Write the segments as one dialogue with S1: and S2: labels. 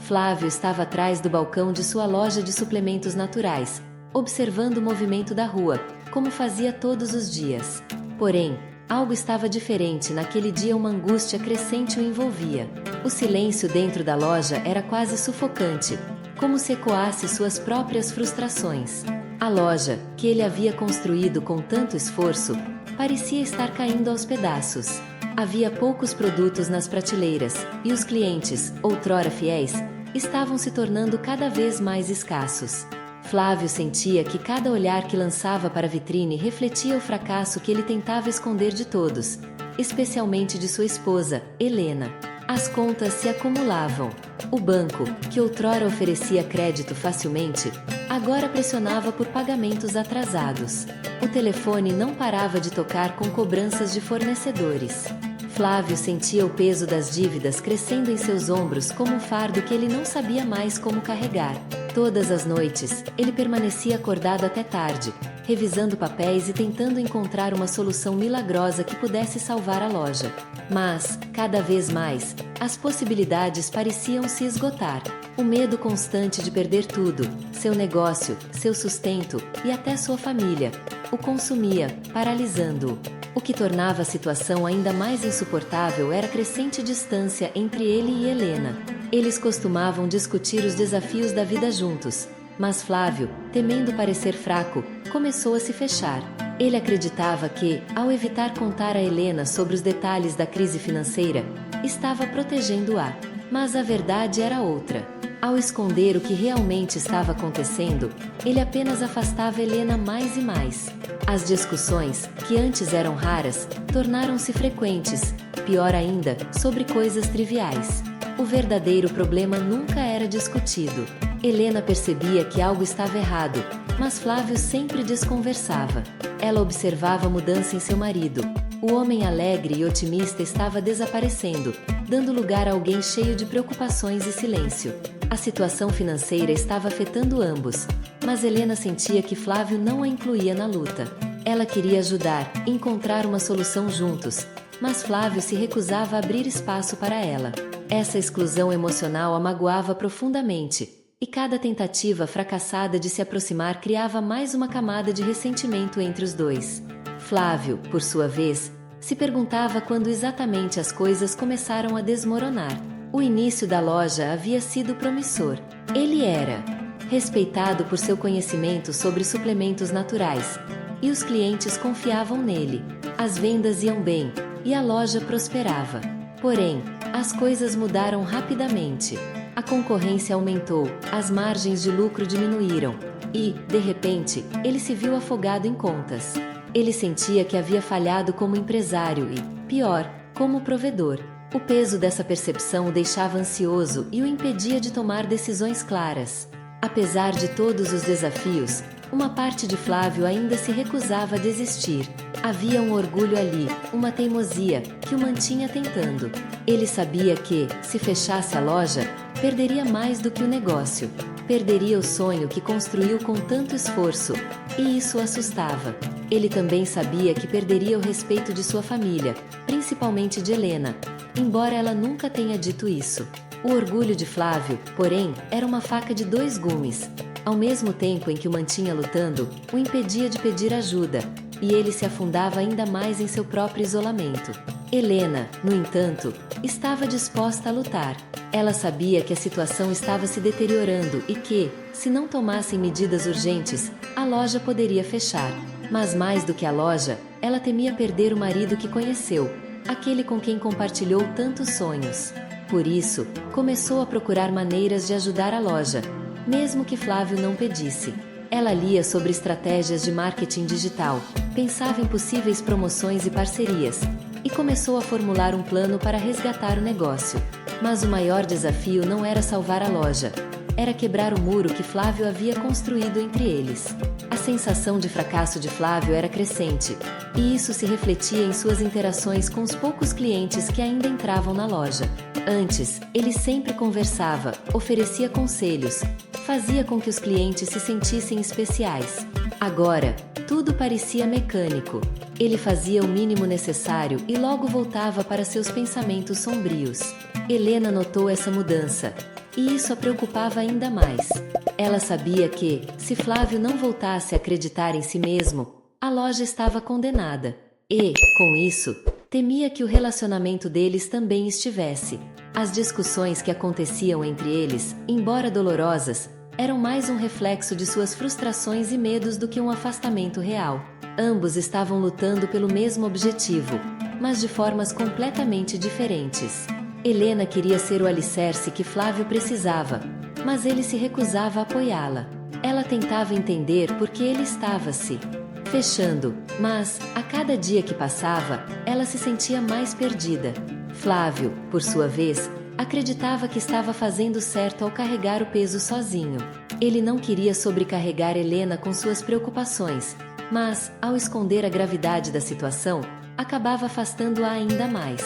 S1: Flávio estava atrás do balcão de sua loja de suplementos naturais, observando o movimento da rua, como fazia todos os dias. Porém, algo estava diferente naquele dia. Uma angústia crescente o envolvia. O silêncio dentro da loja era quase sufocante, como se ecoasse suas próprias frustrações. A loja, que ele havia construído com tanto esforço, parecia estar caindo aos pedaços. Havia poucos produtos nas prateleiras, e os clientes, outrora fiéis, estavam se tornando cada vez mais escassos. Flávio sentia que cada olhar que lançava para a vitrine refletia o fracasso que ele tentava esconder de todos, especialmente de sua esposa, Helena. As contas se acumulavam. O banco, que outrora oferecia crédito facilmente, agora pressionava por pagamentos atrasados. O telefone não parava de tocar com cobranças de fornecedores. Flávio sentia o peso das dívidas crescendo em seus ombros como um fardo que ele não sabia mais como carregar. Todas as noites, ele permanecia acordado até tarde, revisando papéis e tentando encontrar uma solução milagrosa que pudesse salvar a loja. Mas, cada vez mais, as possibilidades pareciam se esgotar. O medo constante de perder tudo, seu negócio, seu sustento e até sua família, o consumia, paralisando-o. O que tornava a situação ainda mais insuportável era a crescente distância entre ele e Helena. Eles costumavam discutir os desafios da vida juntos, mas Flávio, temendo parecer fraco, começou a se fechar. Ele acreditava que, ao evitar contar a Helena sobre os detalhes da crise financeira, estava protegendo-a. Mas a verdade era outra. Ao esconder o que realmente estava acontecendo, ele apenas afastava Helena mais e mais. As discussões, que antes eram raras, tornaram-se frequentes, pior ainda, sobre coisas triviais. O verdadeiro problema nunca era discutido. Helena percebia que algo estava errado, mas Flávio sempre desconversava. Ela observava a mudança em seu marido. O homem alegre e otimista estava desaparecendo, dando lugar a alguém cheio de preocupações e silêncio. A situação financeira estava afetando ambos, mas Helena sentia que Flávio não a incluía na luta. Ela queria ajudar, encontrar uma solução juntos, mas Flávio se recusava a abrir espaço para ela. Essa exclusão emocional a magoava profundamente, e cada tentativa fracassada de se aproximar criava mais uma camada de ressentimento entre os dois. Flávio, por sua vez, se perguntava quando exatamente as coisas começaram a desmoronar. O início da loja havia sido promissor. Ele era respeitado por seu conhecimento sobre suplementos naturais, e os clientes confiavam nele. As vendas iam bem, e a loja prosperava. Porém, as coisas mudaram rapidamente. A concorrência aumentou, as margens de lucro diminuíram, e, de repente, ele se viu afogado em contas. Ele sentia que havia falhado como empresário e, pior, como provedor. O peso dessa percepção o deixava ansioso e o impedia de tomar decisões claras. Apesar de todos os desafios, uma parte de Flávio ainda se recusava a desistir. Havia um orgulho ali, uma teimosia, que o mantinha tentando. Ele sabia que, se fechasse a loja, perderia mais do que o negócio. Perderia o sonho que construiu com tanto esforço, e isso o assustava. Ele também sabia que perderia o respeito de sua família, principalmente de Helena, embora ela nunca tenha dito isso. O orgulho de Flávio, porém, era uma faca de dois gumes. Ao mesmo tempo em que o mantinha lutando, o impedia de pedir ajuda, e ele se afundava ainda mais em seu próprio isolamento. Helena, no entanto, estava disposta a lutar. Ela sabia que a situação estava se deteriorando e que, se não tomassem medidas urgentes, a loja poderia fechar. Mas mais do que a loja, ela temia perder o marido que conheceu, aquele com quem compartilhou tantos sonhos. Por isso, começou a procurar maneiras de ajudar a loja, mesmo que Flávio não pedisse. Ela lia sobre estratégias de marketing digital, pensava em possíveis promoções e parcerias, e começou a formular um plano para resgatar o negócio. Mas o maior desafio não era salvar a loja, era quebrar o muro que Flávio havia construído entre eles. A sensação de fracasso de Flávio era crescente, e isso se refletia em suas interações com os poucos clientes que ainda entravam na loja. Antes, ele sempre conversava, oferecia conselhos, fazia com que os clientes se sentissem especiais. Agora, tudo parecia mecânico. Ele fazia o mínimo necessário e logo voltava para seus pensamentos sombrios. Helena notou essa mudança. e isso a preocupava ainda mais. Ela sabia que, se Flávio não voltasse a acreditar em si mesmo, a loja estava condenada. E, com isso, temia que o relacionamento deles também estivesse. As discussões que aconteciam entre eles, embora dolorosas, eram mais um reflexo de suas frustrações e medos do que um afastamento real. Ambos estavam lutando pelo mesmo objetivo, mas de formas completamente diferentes. Helena queria ser o alicerce que Flávio precisava, mas ele se recusava a apoiá-la. Ela tentava entender por que ele estava se fechando, mas, a cada dia que passava, ela se sentia mais perdida. Flávio, por sua vez, acreditava que estava fazendo certo ao carregar o peso sozinho. Ele não queria sobrecarregar Helena com suas preocupações, mas, ao esconder a gravidade da situação, acabava afastando-a ainda mais.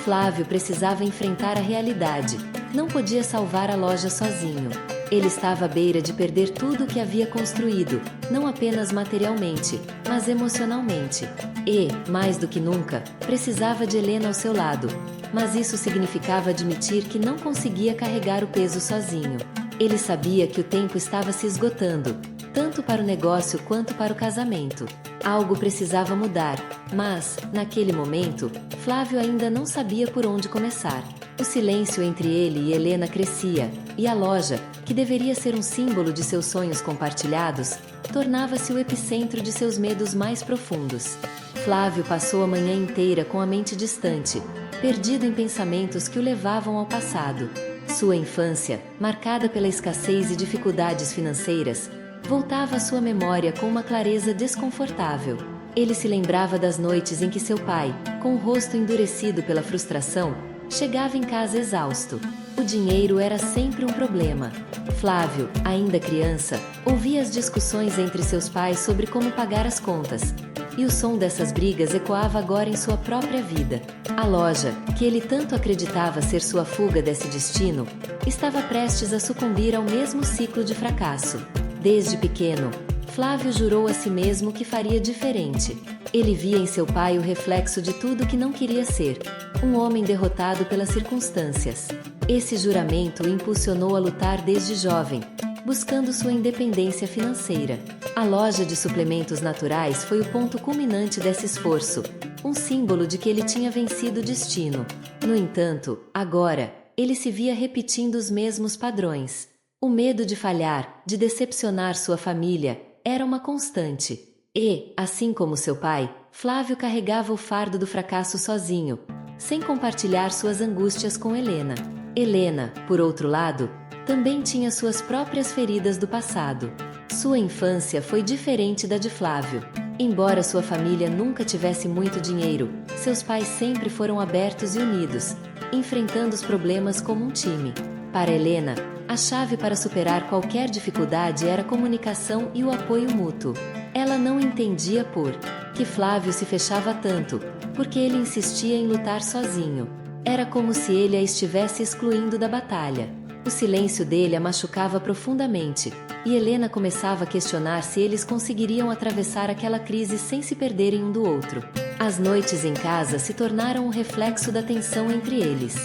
S1: Flávio precisava enfrentar a realidade. Não podia salvar a loja sozinho. Ele estava à beira de perder tudo o que havia construído, não apenas materialmente, mas emocionalmente. E, mais do que nunca, precisava de Helena ao seu lado. Mas isso significava admitir que não conseguia carregar o peso sozinho. Ele sabia que o tempo estava se esgotando, tanto para o negócio quanto para o casamento. Algo precisava mudar, mas, naquele momento, Flávio ainda não sabia por onde começar. O silêncio entre ele e Helena crescia, e a loja, que deveria ser um símbolo de seus sonhos compartilhados, tornava-se o epicentro de seus medos mais profundos. Flávio passou a manhã inteira com a mente distante, perdido em pensamentos que o levavam ao passado. Sua infância, marcada pela escassez e dificuldades financeiras, voltava à sua memória com uma clareza desconfortável. Ele se lembrava das noites em que seu pai, com o rosto endurecido pela frustração, chegava em casa exausto. O dinheiro era sempre um problema. Flávio, ainda criança, ouvia as discussões entre seus pais sobre como pagar as contas, e o som dessas brigas ecoava agora em sua própria vida. A loja, que ele tanto acreditava ser sua fuga desse destino, estava prestes a sucumbir ao mesmo ciclo de fracasso. Desde pequeno, Flávio jurou a si mesmo que faria diferente. Ele via em seu pai o reflexo de tudo que não queria ser, um homem derrotado pelas circunstâncias. Esse juramento o impulsionou a lutar desde jovem, buscando sua independência financeira. A loja de suplementos naturais foi o ponto culminante desse esforço, um símbolo de que ele tinha vencido o destino. No entanto, agora, ele se via repetindo os mesmos padrões. O medo de falhar, de decepcionar sua família, era uma constante. E, assim como seu pai, Flávio carregava o fardo do fracasso sozinho, sem compartilhar suas angústias com Helena. Helena, por outro lado, também tinha suas próprias feridas do passado. Sua infância foi diferente da de Flávio. Embora sua família nunca tivesse muito dinheiro, seus pais sempre foram abertos e unidos, enfrentando os problemas como um time. Para Helena, a chave para superar qualquer dificuldade era a comunicação e o apoio mútuo. Ela não entendia por que Flávio se fechava tanto, porque ele insistia em lutar sozinho. Era como se ele a estivesse excluindo da batalha. O silêncio dele a machucava profundamente, e Helena começava a questionar se eles conseguiriam atravessar aquela crise sem se perderem um do outro. As noites em casa se tornaram um reflexo da tensão entre eles.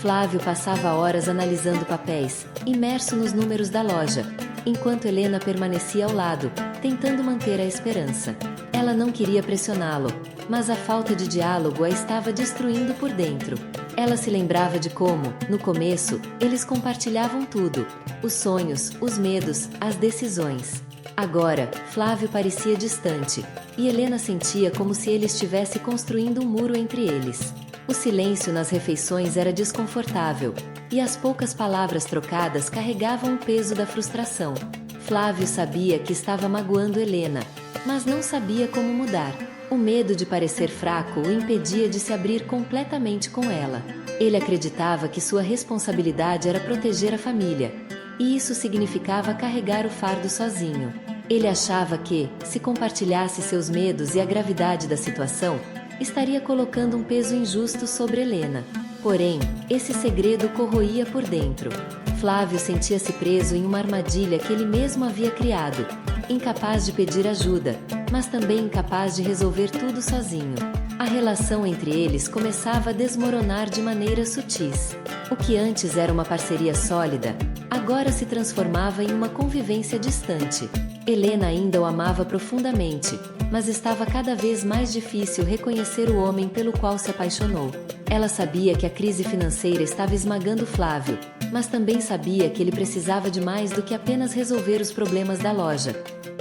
S1: Flávio passava horas analisando papéis, imerso nos números da loja, enquanto Helena permanecia ao lado, tentando manter a esperança. Ela não queria pressioná-lo, mas a falta de diálogo a estava destruindo por dentro. Ela se lembrava de como, no começo, eles compartilhavam tudo: os sonhos, os medos, as decisões. Agora, Flávio parecia distante, e Helena sentia como se ele estivesse construindo um muro entre eles. O silêncio nas refeições era desconfortável, e as poucas palavras trocadas carregavam o peso da frustração. Flávio sabia que estava magoando Helena, mas não sabia como mudar. O medo de parecer fraco o impedia de se abrir completamente com ela. Ele acreditava que sua responsabilidade era proteger a família, e isso significava carregar o fardo sozinho. Ele achava que, se compartilhasse seus medos e a gravidade da situação, estaria colocando um peso injusto sobre Helena. Porém, esse segredo corroía por dentro. Flávio sentia-se preso em uma armadilha que ele mesmo havia criado, incapaz de pedir ajuda, mas também incapaz de resolver tudo sozinho. A relação entre eles começava a desmoronar de maneiras sutis. O que antes era uma parceria sólida, agora se transformava em uma convivência distante. Helena ainda o amava profundamente, mas estava cada vez mais difícil reconhecer o homem pelo qual se apaixonou. Ela sabia que a crise financeira estava esmagando Flávio, mas também sabia que ele precisava de mais do que apenas resolver os problemas da loja.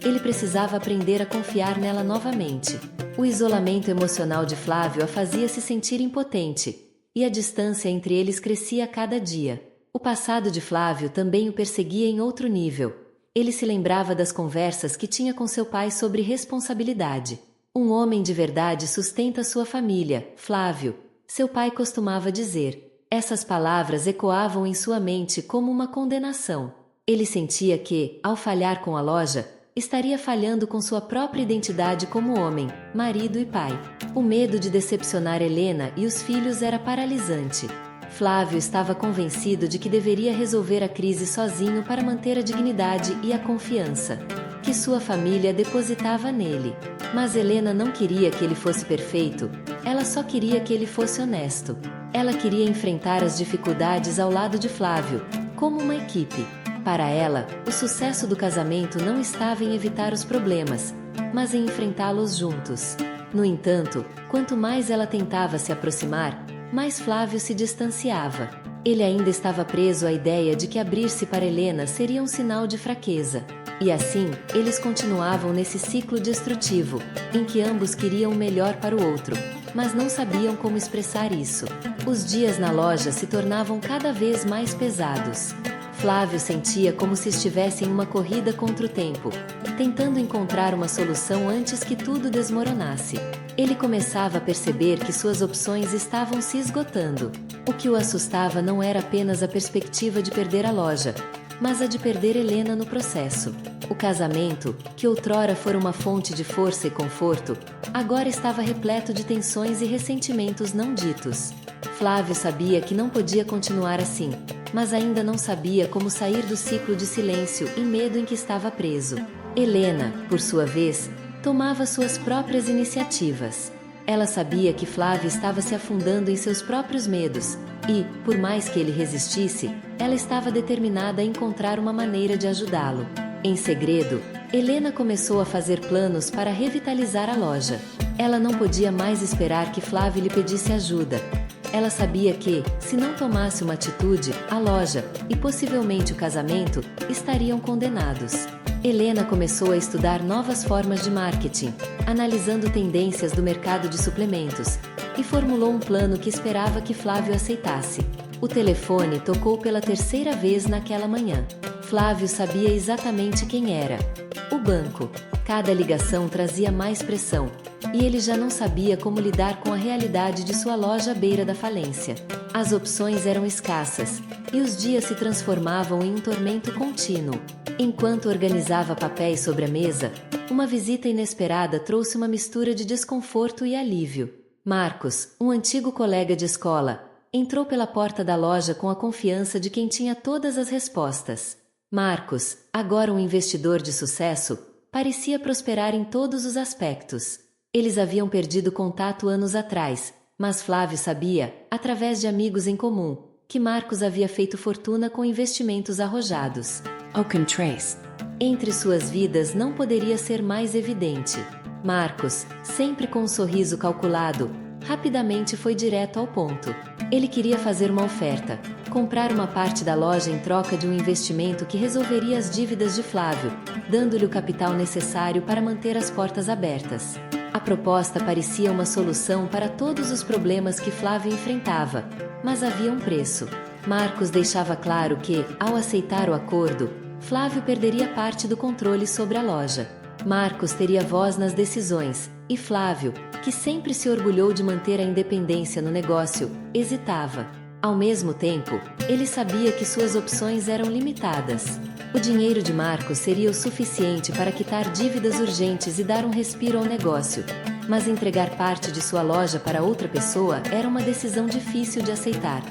S1: Ele precisava aprender a confiar nela novamente. O isolamento emocional de Flávio a fazia se sentir impotente, e a distância entre eles crescia a cada dia. O passado de Flávio também o perseguia em outro nível. Ele se lembrava das conversas que tinha com seu pai sobre responsabilidade. Um homem de verdade sustenta sua família, Flávio, seu pai costumava dizer. Essas palavras ecoavam em sua mente como uma condenação. Ele sentia que, ao falhar com a loja, estaria falhando com sua própria identidade como homem, marido e pai. O medo de decepcionar Helena e os filhos era paralisante. Flávio estava convencido de que deveria resolver a crise sozinho para manter a dignidade e a confiança que sua família depositava nele. Mas Helena não queria que ele fosse perfeito, ela só queria que ele fosse honesto. Ela queria enfrentar as dificuldades ao lado de Flávio, como uma equipe. Para ela, o sucesso do casamento não estava em evitar os problemas, mas em enfrentá-los juntos. No entanto, quanto mais ela tentava se aproximar, mais Flávio se distanciava. Ele ainda estava preso à ideia de que abrir-se para Helena seria um sinal de fraqueza. E assim, eles continuavam nesse ciclo destrutivo, em que ambos queriam o melhor para o outro, mas não sabiam como expressar isso. Os dias na loja se tornavam cada vez mais pesados. Flávio sentia como se estivesse em uma corrida contra o tempo, tentando encontrar uma solução antes que tudo desmoronasse. Ele começava a perceber que suas opções estavam se esgotando. O que o assustava não era apenas a perspectiva de perder a loja, mas a de perder Helena no processo. O casamento, que outrora fora uma fonte de força e conforto, agora estava repleto de tensões e ressentimentos não ditos. Flávio sabia que não podia continuar assim, mas ainda não sabia como sair do ciclo de silêncio e medo em que estava preso. Helena, por sua vez, tomava suas próprias iniciativas. Ela sabia que Flávio estava se afundando em seus próprios medos, e, por mais que ele resistisse, ela estava determinada a encontrar uma maneira de ajudá-lo. Em segredo, Helena começou a fazer planos para revitalizar a loja. Ela não podia mais esperar que Flávio lhe pedisse ajuda. Ela sabia que, se não tomasse uma atitude, a loja, e possivelmente o casamento, estariam condenados. Helena começou a estudar novas formas de marketing, analisando tendências do mercado de suplementos, e formulou um plano que esperava que Flávio aceitasse. O telefone tocou pela terceira vez naquela manhã. Flávio sabia exatamente quem era. O banco. Cada ligação trazia mais pressão, e ele já não sabia como lidar com a realidade de sua loja à beira da falência. As opções eram escassas, e os dias se transformavam em um tormento contínuo. Enquanto organizava papéis sobre a mesa, uma visita inesperada trouxe uma mistura de desconforto e alívio. Marcos, um antigo colega de escola, entrou pela porta da loja com a confiança de quem tinha todas as respostas. Marcos, agora um investidor de sucesso, parecia prosperar em todos os aspectos. Eles haviam perdido contato anos atrás, mas Flávio sabia, através de amigos em comum, que Marcos havia feito fortuna com investimentos arrojados.
S2: Alcantraz.
S1: Entre suas vidas não poderia ser mais evidente. Marcos, sempre com um sorriso calculado, rapidamente foi direto ao ponto. Ele queria fazer uma oferta, comprar uma parte da loja em troca de um investimento que resolveria as dívidas de Flávio, dando-lhe o capital necessário para manter as portas abertas. A proposta parecia uma solução para todos os problemas que Flávio enfrentava, mas havia um preço. Marcos deixava claro que, ao aceitar o acordo, Flávio perderia parte do controle sobre a loja. Marcos teria voz nas decisões, e Flávio, que sempre se orgulhou de manter a independência no negócio, hesitava. Ao mesmo tempo, ele sabia que suas opções eram limitadas. O dinheiro de Marcos seria o suficiente para quitar dívidas urgentes e dar um respiro ao negócio, mas entregar parte de sua loja para outra pessoa era uma decisão difícil de aceitar.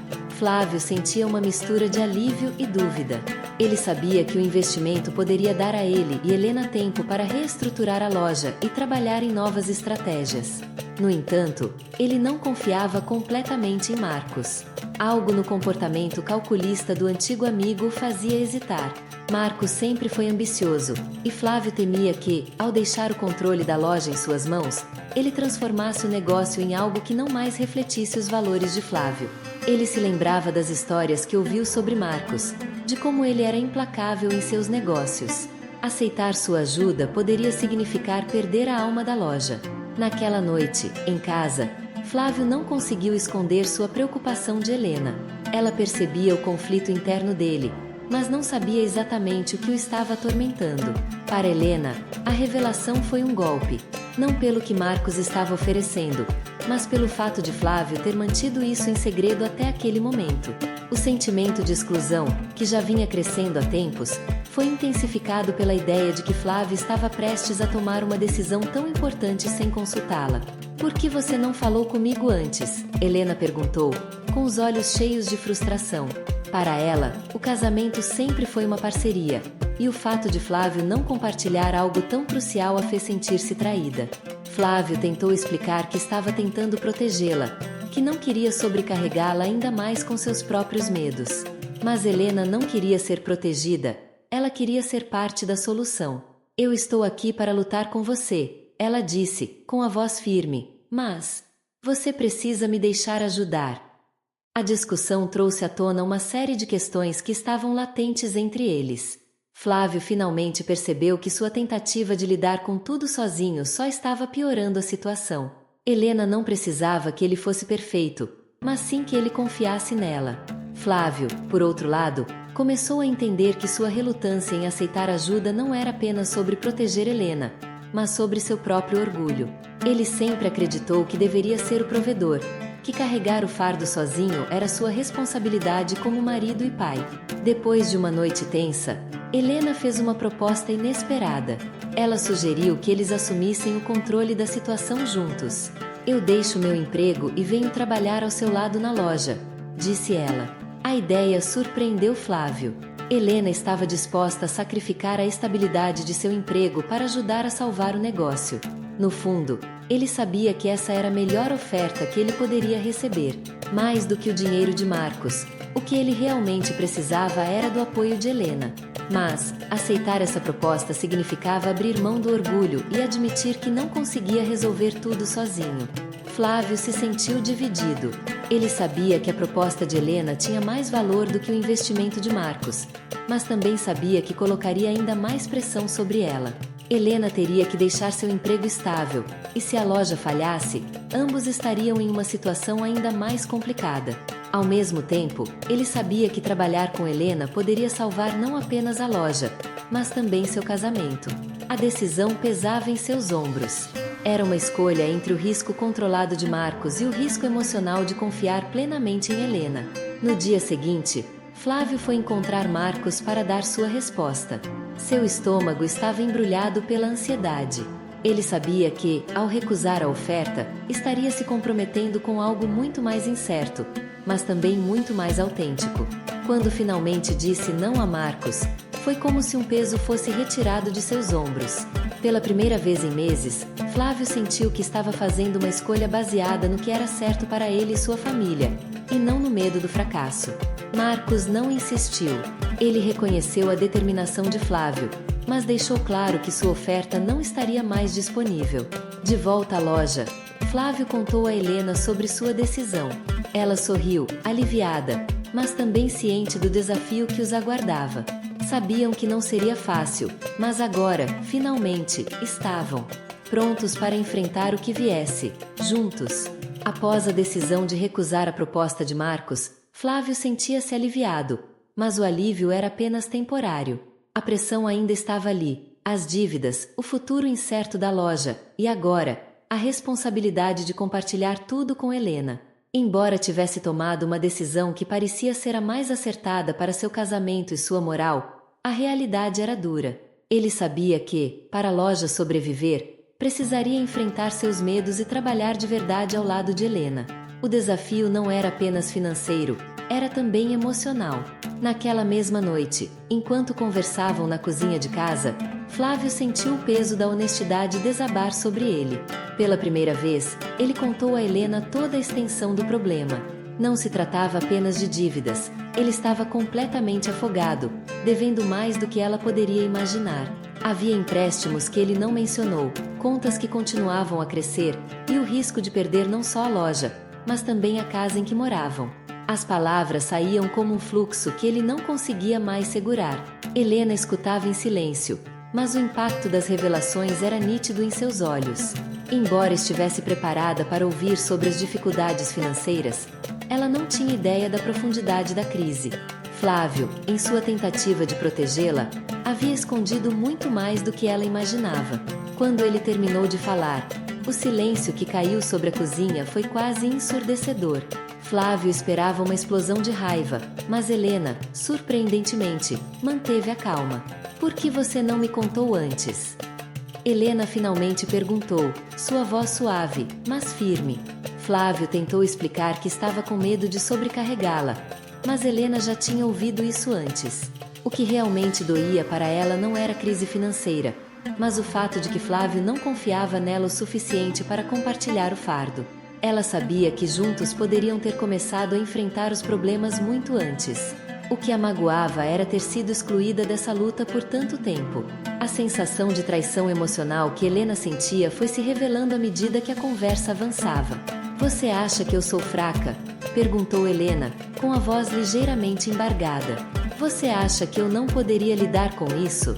S1: Flávio sentia uma mistura de alívio e dúvida. Ele sabia que o investimento poderia dar a ele e Helena tempo para reestruturar a loja e trabalhar em novas estratégias. No entanto, ele não confiava completamente em Marcos. Algo no comportamento calculista do antigo amigo o fazia hesitar. Marcos sempre foi ambicioso, e Flávio temia que, ao deixar o controle da loja em suas mãos, ele transformasse o negócio em algo que não mais refletisse os valores de Flávio. Ele se lembrava das histórias que ouviu sobre Marcos, de como ele era implacável em seus negócios. Aceitar sua ajuda poderia significar perder a alma da loja. Naquela noite, em casa, Flávio não conseguiu esconder sua preocupação de Helena. Ela percebia o conflito interno dele, mas não sabia exatamente o que o estava atormentando. Para Helena, a revelação foi um golpe, não pelo que Marcos estava oferecendo, mas pelo fato de Flávio ter mantido isso em segredo até aquele momento. O sentimento de exclusão, que já vinha crescendo há tempos, foi intensificado pela ideia de que Flávio estava prestes a tomar uma decisão tão importante sem consultá-la. "Por que você não falou comigo antes?" Helena perguntou, com os olhos cheios de frustração. Para ela, o casamento sempre foi uma parceria, e o fato de Flávio não compartilhar algo tão crucial a fez sentir-se traída. Flávio tentou explicar que estava tentando protegê-la, que não queria sobrecarregá-la ainda mais com seus próprios medos. Mas Helena não queria ser protegida, ela queria ser parte da solução. "Eu estou aqui para lutar com você", ela disse, com a voz firme, "mas você precisa me deixar ajudar." A discussão trouxe à tona uma série de questões que estavam latentes entre eles. Flávio finalmente percebeu que sua tentativa de lidar com tudo sozinho só estava piorando a situação. Helena não precisava que ele fosse perfeito, mas sim que ele confiasse nela. Flávio, por outro lado, começou a entender que sua relutância em aceitar ajuda não era apenas sobre proteger Helena, mas sobre seu próprio orgulho. Ele sempre acreditou que deveria ser o provedor, que carregar o fardo sozinho era sua responsabilidade como marido e pai. Depois de uma noite tensa, Helena fez uma proposta inesperada. Ela sugeriu que eles assumissem o controle da situação juntos. "Eu deixo meu emprego e venho trabalhar ao seu lado na loja", disse ela. A ideia surpreendeu Flávio. Helena estava disposta a sacrificar a estabilidade de seu emprego para ajudar a salvar o negócio. No fundo, ele sabia que essa era a melhor oferta que ele poderia receber. Mais do que o dinheiro de Marcos, o que ele realmente precisava era do apoio de Helena. Mas, aceitar essa proposta significava abrir mão do orgulho e admitir que não conseguia resolver tudo sozinho. Flávio se sentiu dividido. Ele sabia que a proposta de Helena tinha mais valor do que o investimento de Marcos, mas também sabia que colocaria ainda mais pressão sobre ela. Helena teria que deixar seu emprego estável, e se a loja falhasse, ambos estariam em uma situação ainda mais complicada. Ao mesmo tempo, ele sabia que trabalhar com Helena poderia salvar não apenas a loja, mas também seu casamento. A decisão pesava em seus ombros. Era uma escolha entre o risco controlado de Marcos e o risco emocional de confiar plenamente em Helena. No dia seguinte, Flávio foi encontrar Marcos para dar sua resposta. Seu estômago estava embrulhado pela ansiedade. Ele sabia que, ao recusar a oferta, estaria se comprometendo com algo muito mais incerto, mas também muito mais autêntico. Quando finalmente disse não a Marcos, foi como se um peso fosse retirado de seus ombros. Pela primeira vez em meses, Flávio sentiu que estava fazendo uma escolha baseada no que era certo para ele e sua família, e não no medo do fracasso. Marcos não insistiu. Ele reconheceu a determinação de Flávio, mas deixou claro que sua oferta não estaria mais disponível. De volta à loja, Flávio contou a Helena sobre sua decisão. Ela sorriu, aliviada, mas também ciente do desafio que os aguardava. Sabiam que não seria fácil, mas agora, finalmente, estavam prontos para enfrentar o que viesse, juntos. Após a decisão de recusar a proposta de Marcos, Flávio sentia-se aliviado, mas o alívio era apenas temporário. A pressão ainda estava ali, as dívidas, o futuro incerto da loja, e agora, a responsabilidade de compartilhar tudo com Helena. Embora tivesse tomado uma decisão que parecia ser a mais acertada para seu casamento e sua moral, a realidade era dura. Ele sabia que, para a loja sobreviver, precisaria enfrentar seus medos e trabalhar de verdade ao lado de Helena. O desafio não era apenas financeiro, era também emocional. Naquela mesma noite, enquanto conversavam na cozinha de casa, Flávio sentiu o peso da honestidade desabar sobre ele. Pela primeira vez, ele contou a Helena toda a extensão do problema. Não se tratava apenas de dívidas, ele estava completamente afogado, devendo mais do que ela poderia imaginar. Havia empréstimos que ele não mencionou, contas que continuavam a crescer, e o risco de perder não só a loja, mas também a casa em que moravam. As palavras saíam como um fluxo que ele não conseguia mais segurar. Helena escutava em silêncio, mas o impacto das revelações era nítido em seus olhos. Embora estivesse preparada para ouvir sobre as dificuldades financeiras, ela não tinha ideia da profundidade da crise. Flávio, em sua tentativa de protegê-la, havia escondido muito mais do que ela imaginava. Quando ele terminou de falar, o silêncio que caiu sobre a cozinha foi quase ensurdecedor. Flávio esperava uma explosão de raiva, mas Helena, surpreendentemente, manteve a calma. Por que você não me contou antes? Helena finalmente perguntou, sua voz suave, mas firme. Flávio tentou explicar que estava com medo de sobrecarregá-la, mas Helena já tinha ouvido isso antes. O que realmente doía para ela não era a crise financeira, mas o fato de que Flávio não confiava nela o suficiente para compartilhar o fardo. Ela sabia que juntos poderiam ter começado a enfrentar os problemas muito antes. O que a magoava era ter sido excluída dessa luta por tanto tempo. A sensação de traição emocional que Helena sentia foi se revelando à medida que a conversa avançava. Você acha que eu sou fraca? Perguntou Helena, com a voz ligeiramente embargada. Você acha que eu não poderia lidar com isso?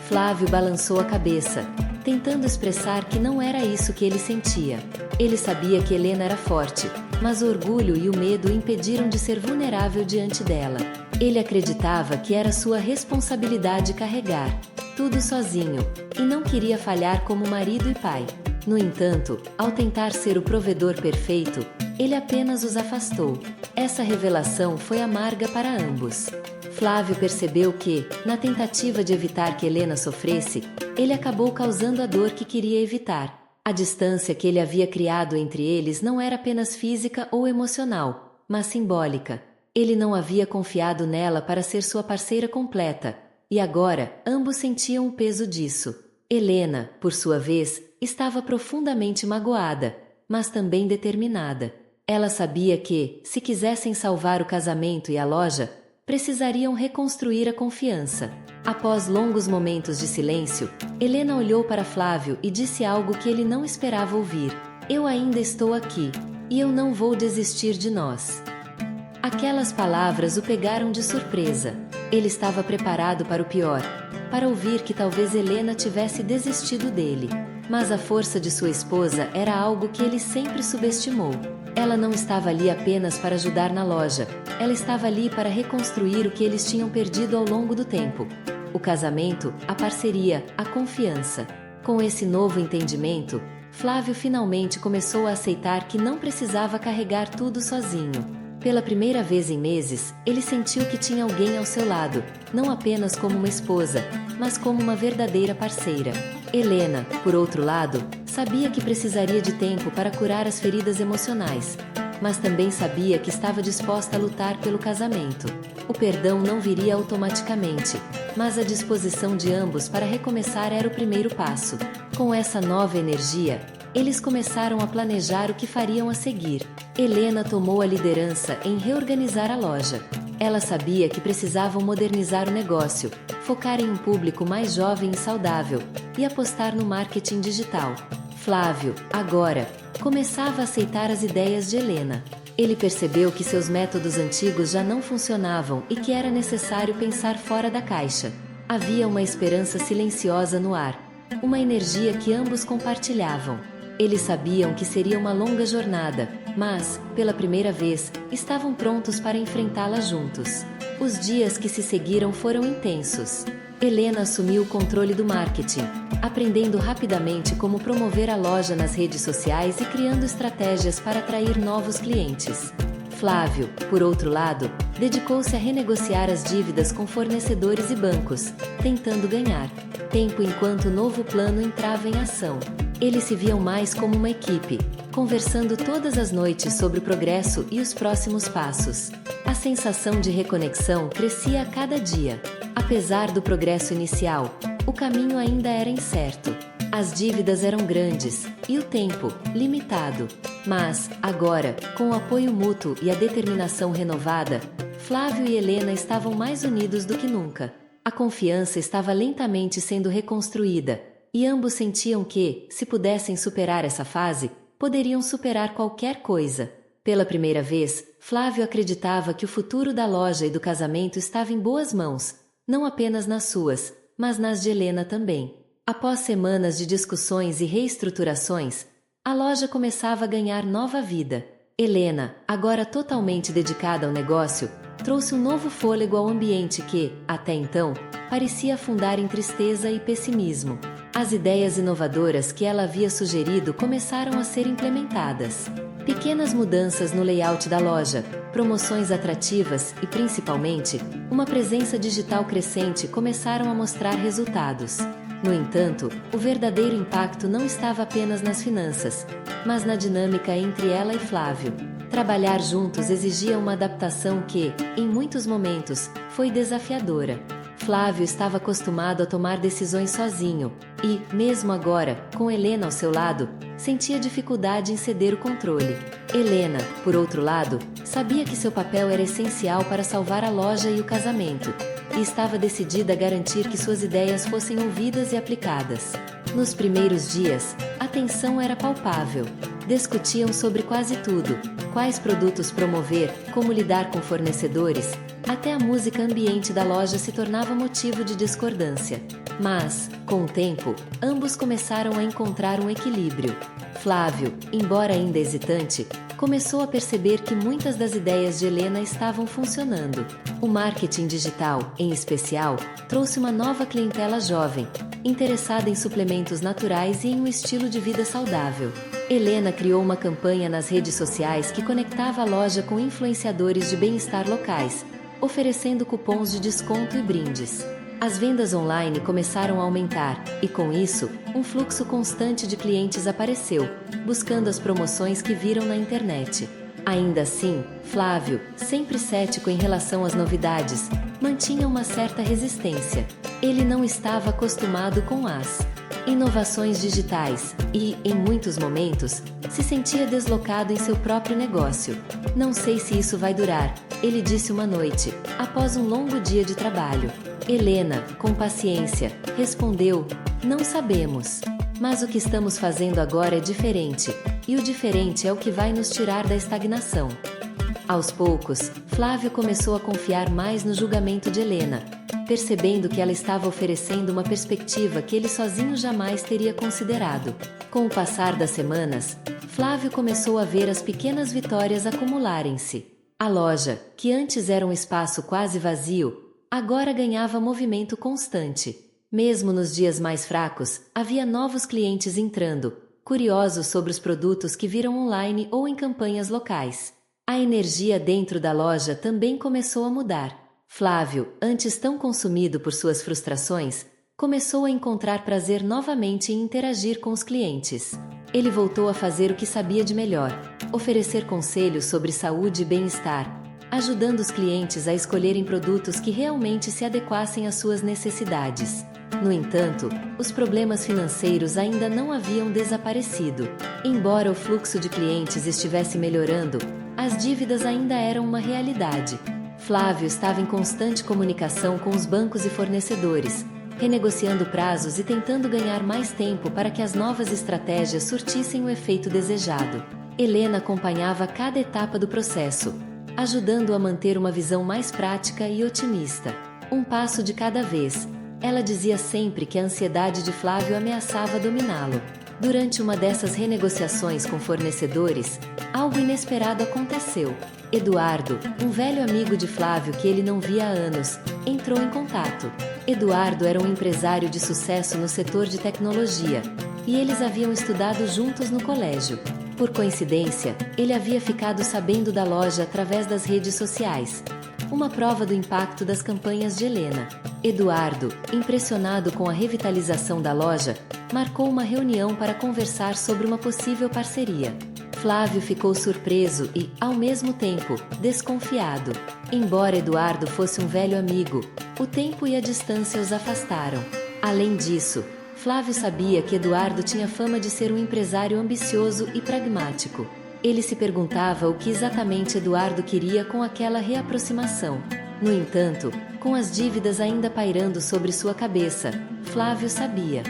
S1: Flávio balançou a cabeça, tentando expressar que não era isso que ele sentia. Ele sabia que Helena era forte, mas o orgulho e o medo o impediram de ser vulnerável diante dela. Ele acreditava que era sua responsabilidade carregar tudo sozinho, e não queria falhar como marido e pai. No entanto, ao tentar ser o provedor perfeito, ele apenas os afastou. Essa revelação foi amarga para ambos. Flávio percebeu que, na tentativa de evitar que Helena sofresse, ele acabou causando a dor que queria evitar. A distância que ele havia criado entre eles não era apenas física ou emocional, mas simbólica. Ele não havia confiado nela para ser sua parceira completa, e agora, ambos sentiam o peso disso. Helena, por sua vez, estava profundamente magoada, mas também determinada. Ela sabia que, se quisessem salvar o casamento e a loja, precisariam reconstruir a confiança. Após longos momentos de silêncio, Helena olhou para Flávio e disse algo que ele não esperava ouvir. Eu ainda estou aqui, e eu não vou desistir de nós. Aquelas palavras o pegaram de surpresa. Ele estava preparado para o pior, para ouvir que talvez Helena tivesse desistido dele. Mas a força de sua esposa era algo que ele sempre subestimou. Ela não estava ali apenas para ajudar na loja, ela estava ali para reconstruir o que eles tinham perdido ao longo do tempo. O casamento, a parceria, a confiança. Com esse novo entendimento, Flávio finalmente começou a aceitar que não precisava carregar tudo sozinho. Pela primeira vez em meses, ele sentiu que tinha alguém ao seu lado, não apenas como uma esposa, mas como uma verdadeira parceira. Helena, por outro lado, sabia que precisaria de tempo para curar as feridas emocionais, mas também sabia que estava disposta a lutar pelo casamento. O perdão não viria automaticamente, mas a disposição de ambos para recomeçar era o primeiro passo. Com essa nova energia, eles começaram a planejar o que fariam a seguir. Helena tomou a liderança em reorganizar a loja. Ela sabia que precisavam modernizar o negócio, focar em um público mais jovem e saudável, e apostar no marketing digital. Flávio, agora, começava a aceitar as ideias de Helena. Ele percebeu que seus métodos antigos já não funcionavam e que era necessário pensar fora da caixa. Havia uma esperança silenciosa no ar, uma energia que ambos compartilhavam. Eles sabiam que seria uma longa jornada, mas, pela primeira vez, estavam prontos para enfrentá-la juntos. Os dias que se seguiram foram intensos. Helena assumiu o controle do marketing, aprendendo rapidamente como promover a loja nas redes sociais e criando estratégias para atrair novos clientes. Flávio, por outro lado, dedicou-se a renegociar as dívidas com fornecedores e bancos, tentando ganhar tempo enquanto o novo plano entrava em ação. Eles se viam mais como uma equipe, conversando todas as noites sobre o progresso e os próximos passos. A sensação de reconexão crescia a cada dia. Apesar do progresso inicial, o caminho ainda era incerto. As dívidas eram grandes e o tempo, limitado. Mas, agora, com o apoio mútuo e a determinação renovada, Flávio e Helena estavam mais unidos do que nunca. A confiança estava lentamente sendo reconstruída, e ambos sentiam que, se pudessem superar essa fase, poderiam superar qualquer coisa. Pela primeira vez, Flávio acreditava que o futuro da loja e do casamento estava em boas mãos, não apenas nas suas, mas nas de Helena também. Após semanas de discussões e reestruturações, a loja começava a ganhar nova vida. Helena, agora totalmente dedicada ao negócio, trouxe um novo fôlego ao ambiente que, até então, parecia afundar em tristeza e pessimismo. As ideias inovadoras que ela havia sugerido começaram a ser implementadas. Pequenas mudanças no layout da loja, promoções atrativas e, principalmente, uma presença digital crescente começaram a mostrar resultados. No entanto, o verdadeiro impacto não estava apenas nas finanças, mas na dinâmica entre ela e Flávio. Trabalhar juntos exigia uma adaptação que, em muitos momentos, foi desafiadora. Flávio estava acostumado a tomar decisões sozinho e, mesmo agora, com Helena ao seu lado, sentia dificuldade em ceder o controle. Helena, por outro lado, sabia que seu papel era essencial para salvar a loja e o casamento, e estava decidida a garantir que suas ideias fossem ouvidas e aplicadas. Nos primeiros dias, a tensão era palpável. Discutiam sobre quase tudo: quais produtos promover, como lidar com fornecedores, até a música ambiente da loja se tornava motivo de discordância. Mas, com o tempo, ambos começaram a encontrar um equilíbrio. Flávio, embora ainda hesitante, começou a perceber que muitas das ideias de Helena estavam funcionando. O marketing digital, em especial, trouxe uma nova clientela jovem, interessada em suplementos naturais e em um estilo de vida saudável. Helena criou uma campanha nas redes sociais que conectava a loja com influenciadores de bem-estar locais, oferecendo cupons de desconto e brindes. As vendas online começaram a aumentar, e com isso, um fluxo constante de clientes apareceu, buscando as promoções que viram na internet. Ainda assim, Flávio, sempre cético em relação às novidades, mantinha uma certa resistência. Ele não estava acostumado com as inovações digitais e, em muitos momentos, se sentia deslocado em seu próprio negócio. "Não sei se isso vai durar", ele disse uma noite, após um longo dia de trabalho. Helena, com paciência, respondeu: "Não sabemos. Mas o que estamos fazendo agora é diferente, e o diferente é o que vai nos tirar da estagnação." Aos poucos, Flávio começou a confiar mais no julgamento de Helena, percebendo que ela estava oferecendo uma perspectiva que ele sozinho jamais teria considerado. Com o passar das semanas, Flávio começou a ver as pequenas vitórias acumularem-se. A loja, que antes era um espaço quase vazio, agora ganhava movimento constante. Mesmo nos dias mais fracos, havia novos clientes entrando, curiosos sobre os produtos que viram online ou em campanhas locais. A energia dentro da loja também começou a mudar. Flávio, antes tão consumido por suas frustrações, começou a encontrar prazer novamente em interagir com os clientes. Ele voltou a fazer o que sabia de melhor: oferecer conselhos sobre saúde e bem-estar, ajudando os clientes a escolherem produtos que realmente se adequassem às suas necessidades. No entanto, os problemas financeiros ainda não haviam desaparecido. Embora o fluxo de clientes estivesse melhorando, as dívidas ainda eram uma realidade. Flávio estava em constante comunicação com os bancos e fornecedores, renegociando prazos e tentando ganhar mais tempo para que as novas estratégias surtissem o efeito desejado. Helena acompanhava cada etapa do processo, ajudando-o a manter uma visão mais prática e otimista. Um passo de cada vez. Ela dizia sempre que a ansiedade de Flávio ameaçava dominá-lo. Durante uma dessas renegociações com fornecedores, algo inesperado aconteceu. Eduardo, um velho amigo de Flávio que ele não via há anos, entrou em contato. Eduardo era um empresário de sucesso no setor de tecnologia, e eles haviam estudado juntos no colégio. Por coincidência, ele havia ficado sabendo da loja através das redes sociais. uma prova do impacto das campanhas de Helena. Eduardo, impressionado com a revitalização da loja, marcou uma reunião para conversar sobre uma possível parceria. Flávio ficou surpreso e, ao mesmo tempo, desconfiado. Embora Eduardo fosse um velho amigo, o tempo e a distância os afastaram. Além disso, Flávio sabia que Eduardo tinha fama de ser um empresário ambicioso e pragmático. Ele se perguntava o que exatamente Eduardo queria com aquela reaproximação. No entanto, com as dívidas ainda pairando sobre sua cabeça, Flávio sabia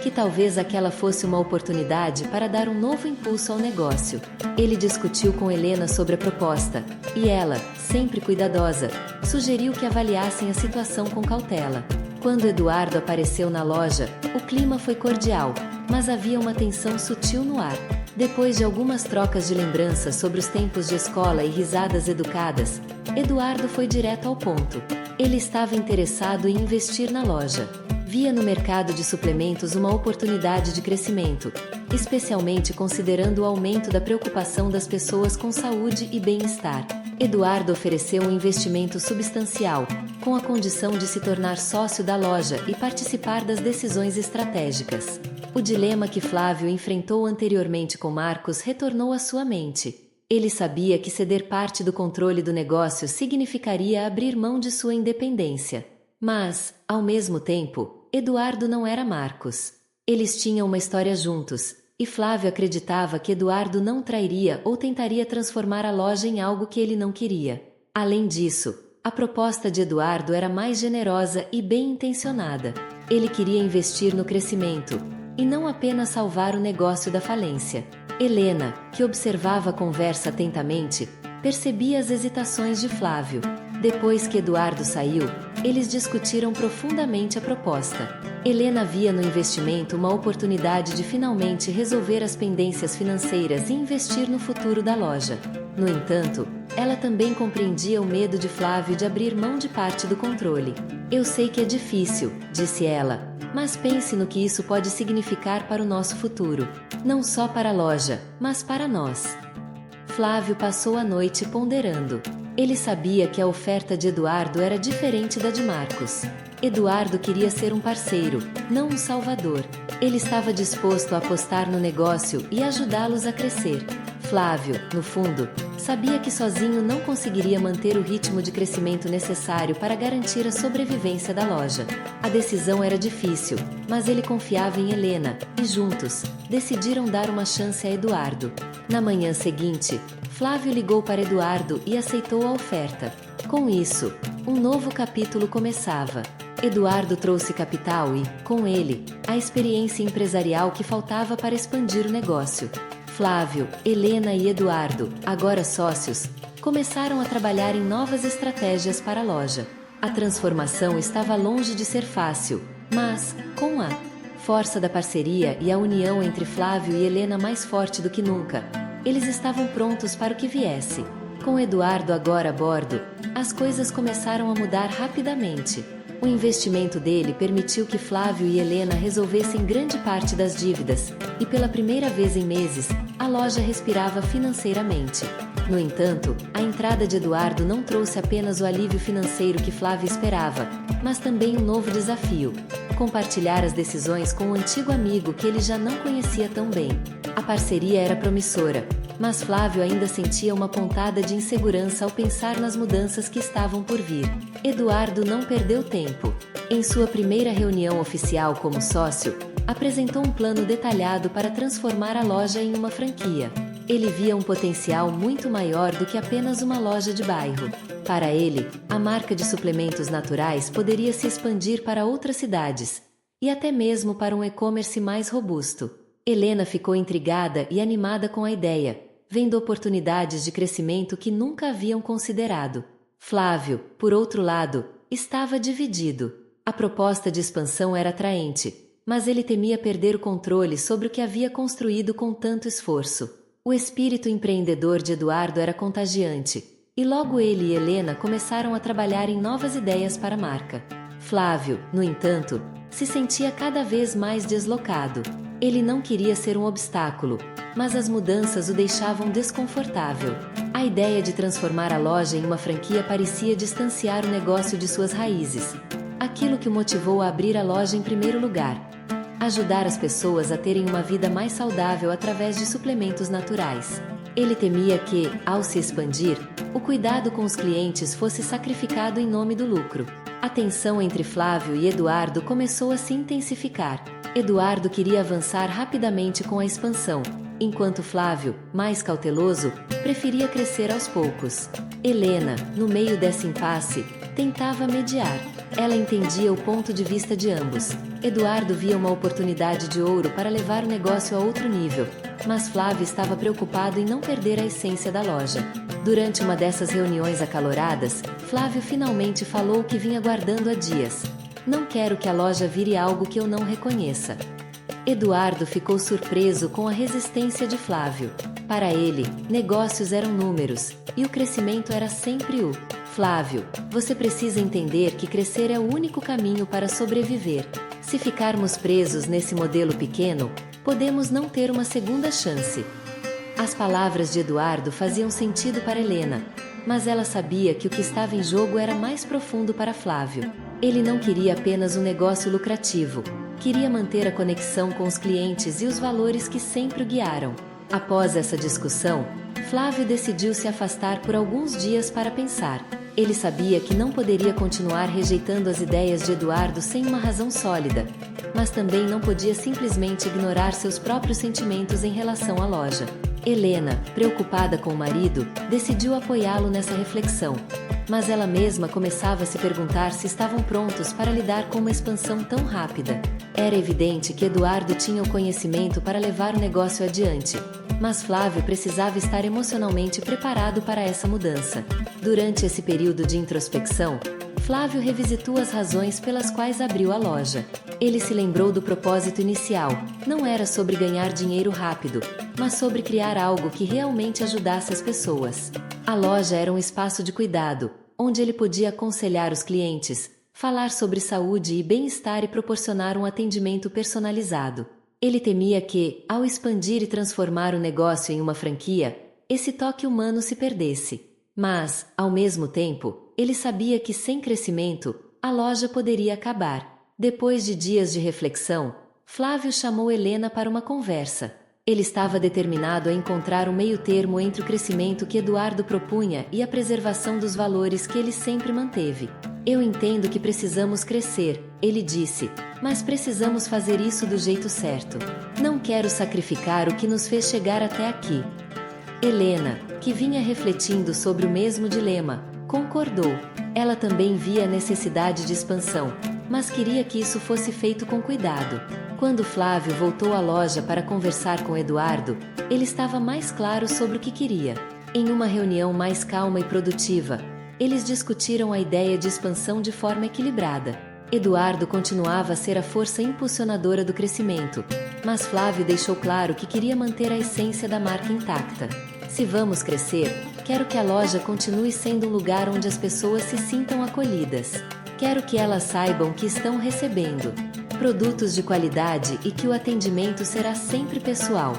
S1: que talvez aquela fosse uma oportunidade para dar um novo impulso ao negócio. Ele discutiu com Helena sobre a proposta, e ela, sempre cuidadosa, sugeriu que avaliassem a situação com cautela. Quando Eduardo apareceu na loja, o clima foi cordial, mas havia uma tensão sutil no ar. Depois de algumas trocas de lembranças sobre os tempos de escola e risadas educadas, Eduardo foi direto ao ponto. Ele estava interessado em investir na loja. Via no mercado de suplementos uma oportunidade de crescimento, especialmente considerando o aumento da preocupação das pessoas com saúde e bem-estar. Eduardo ofereceu um investimento substancial, com a condição de se tornar sócio da loja e participar das decisões estratégicas. O dilema que Flávio enfrentou anteriormente com Marcos retornou à sua mente. Ele sabia que ceder parte do controle do negócio significaria abrir mão de sua independência. Mas, ao mesmo tempo, Eduardo não era Marcos. Eles tinham uma história juntos, e Flávio acreditava que Eduardo não trairia ou tentaria transformar a loja em algo que ele não queria. Além disso, a proposta de Eduardo era mais generosa e bem intencionada. Ele queria investir no crescimento, e não apenas salvar o negócio da falência. Helena, que observava a conversa atentamente, percebia as hesitações de Flávio. Depois que Eduardo saiu, eles discutiram profundamente a proposta. Helena via no investimento uma oportunidade de finalmente resolver as pendências financeiras e investir no futuro da loja. No entanto, ela também compreendia o medo de Flávio de abrir mão de parte do controle. "Eu sei que é difícil", disse ela, "mas pense no que isso pode significar para o nosso futuro. Não só para a loja, mas para nós." Flávio passou a noite ponderando. Ele sabia que a oferta de Eduardo era diferente da de Marcos. Eduardo queria ser um parceiro, não um salvador. Ele estava disposto a apostar no negócio e ajudá-los a crescer. Flávio, no fundo, sabia que sozinho não conseguiria manter o ritmo de crescimento necessário para garantir a sobrevivência da loja. A decisão era difícil, mas ele confiava em Helena, e juntos, decidiram dar uma chance a Eduardo. Na manhã seguinte, Flávio ligou para Eduardo e aceitou a oferta. Com isso, um novo capítulo começava. Eduardo trouxe capital e, com ele, a experiência empresarial que faltava para expandir o negócio. Flávio, Helena e Eduardo, agora sócios, começaram a trabalhar em novas estratégias para a loja. A transformação estava longe de ser fácil, mas, com a força da parceria e a união entre Flávio e Helena mais forte do que nunca, eles estavam prontos para o que viesse. Com Eduardo agora a bordo, as coisas começaram a mudar rapidamente. O investimento dele permitiu que Flávio e Helena resolvessem grande parte das dívidas, e pela primeira vez em meses, a loja respirava financeiramente. No entanto, a entrada de Eduardo não trouxe apenas o alívio financeiro que Flávio esperava, mas também um novo desafio: compartilhar as decisões com um antigo amigo que ele já não conhecia tão bem. A parceria era promissora, mas Flávio ainda sentia uma pontada de insegurança ao pensar nas mudanças que estavam por vir. Eduardo não perdeu tempo. Em sua primeira reunião oficial como sócio, apresentou um plano detalhado para transformar a loja em uma franquia. Ele via um potencial muito maior do que apenas uma loja de bairro. Para ele, a marca de suplementos naturais poderia se expandir para outras cidades, e até mesmo para um e-commerce mais robusto. Helena ficou intrigada e animada com a ideia, vendo oportunidades de crescimento que nunca haviam considerado. Flávio, por outro lado, estava dividido. A proposta de expansão era atraente, mas ele temia perder o controle sobre o que havia construído com tanto esforço. O espírito empreendedor de Eduardo era contagiante, e logo ele e Helena começaram a trabalhar em novas ideias para a marca. Flávio, no entanto, se sentia cada vez mais deslocado. Ele não queria ser um obstáculo, mas as mudanças o deixavam desconfortável. A A ideia de transformar a loja em uma franquia parecia distanciar o negócio de suas raízes. Aquilo que o motivou a abrir a loja em primeiro lugar: ajudar as pessoas a terem uma vida mais saudável através de suplementos naturais. Ele temia que, ao se expandir, o cuidado com os clientes fosse sacrificado em nome do lucro. A tensão entre Flávio e Eduardo começou a se intensificar. Eduardo queria avançar rapidamente com a expansão, enquanto Flávio, mais cauteloso, preferia crescer aos poucos. Helena, no meio desse impasse, tentava mediar. Ela entendia o ponto de vista de ambos. Eduardo via uma oportunidade de ouro para levar o negócio a outro nível, mas Flávio estava preocupado em não perder a essência da loja. Durante uma dessas reuniões acaloradas, Flávio finalmente falou o que vinha guardando há dias: "Não quero que a loja vire algo que eu não reconheça." Eduardo ficou surpreso com a resistência de Flávio. Para ele, negócios eram números, e o crescimento era sempre o Flávio, você precisa entender que crescer é o único caminho para sobreviver. Se ficarmos presos nesse modelo pequeno, podemos não ter uma segunda chance. As palavras de Eduardo faziam sentido para Helena, mas ela sabia que o que estava em jogo era mais profundo para Flávio. Ele não queria apenas um negócio lucrativo, queria manter a conexão com os clientes e os valores que sempre o guiaram. Após essa discussão, Flávio decidiu se afastar por alguns dias para pensar. Ele sabia que não poderia continuar rejeitando as ideias de Eduardo sem uma razão sólida, mas também não podia simplesmente ignorar seus próprios sentimentos em relação à loja. Helena, preocupada com o marido, decidiu apoiá-lo nessa reflexão, mas ela mesma começava a se perguntar se estavam prontos para lidar com uma expansão tão rápida. Era evidente que Eduardo tinha o conhecimento para levar o negócio adiante, mas Flávio precisava estar emocionalmente preparado para essa mudança. Durante esse período de introspecção, Flávio revisitou as razões pelas quais abriu a loja. Ele se lembrou do propósito inicial: não era sobre ganhar dinheiro rápido, mas sobre criar algo que realmente ajudasse as pessoas. A loja era um espaço de cuidado, onde ele podia aconselhar os clientes, falar sobre saúde e bem-estar e proporcionar um atendimento personalizado. Ele temia que, ao expandir e transformar o negócio em uma franquia, esse toque humano se perdesse. Mas, ao mesmo tempo, ele sabia que sem crescimento, a loja poderia acabar. Depois de dias de reflexão, Flávio chamou Helena para uma conversa. Ele estava determinado a encontrar um meio-termo entre o crescimento que Eduardo propunha e a preservação dos valores que ele sempre manteve. "Eu entendo que precisamos crescer", ele disse, "mas precisamos fazer isso do jeito certo. Não quero sacrificar o que nos fez chegar até aqui." Helena, que vinha refletindo sobre o mesmo dilema, concordou. Ela também via a necessidade de expansão, mas queria que isso fosse feito com cuidado. Quando Flávio voltou à loja para conversar com Eduardo, ele estava mais claro sobre o que queria. Em uma reunião mais calma e produtiva, eles discutiram a ideia de expansão de forma equilibrada. Eduardo continuava a ser a força impulsionadora do crescimento, mas Flávio deixou claro que queria manter a essência da marca intacta. "Se vamos crescer, quero que a loja continue sendo um lugar onde as pessoas se sintam acolhidas. Quero que elas saibam que estão recebendo produtos de qualidade e que o atendimento será sempre pessoal."